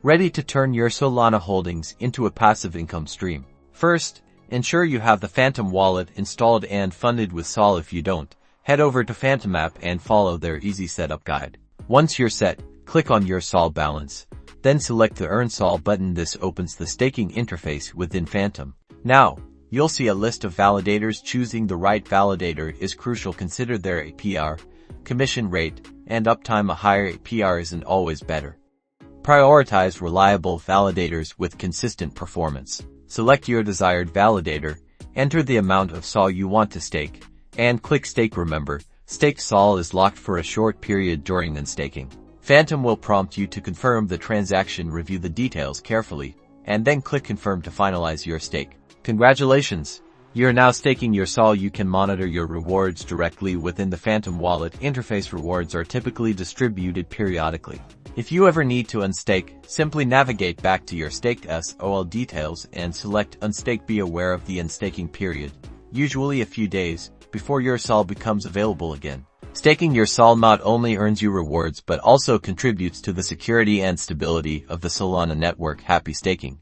ready to turn your Solana holdings into a passive income stream. First, ensure you have the Phantom wallet installed and funded with SOL. If you don't, head over to Phantom app and follow their easy setup guide. Once you're set, click on your SOL balance. Then select the Earn SOL button. This opens the staking interface within Phantom. Now, you'll see a list of validators. Choosing the right validator is crucial. Consider their APR, commission rate, and uptime. A higher APR isn't always better. Prioritize reliable validators with consistent performance. Select your desired validator, enter the amount of SOL you want to stake, and click Stake. Remember, Stake SOL is locked for a short period during unstaking. Phantom will prompt you to confirm the transaction. Review the details carefully, and then click Confirm to finalize your stake. Congratulations! You're now staking your SOL. You can monitor your rewards directly within the Phantom wallet interface. Rewards are typically distributed periodically. If you ever need to unstake, simply navigate back to your staked SOL details and select Unstake. Be aware of the unstaking period, usually a few days, before your SOL becomes available again. Staking your SOL not only earns you rewards but also contributes to the security and stability of the Solana network. Happy staking!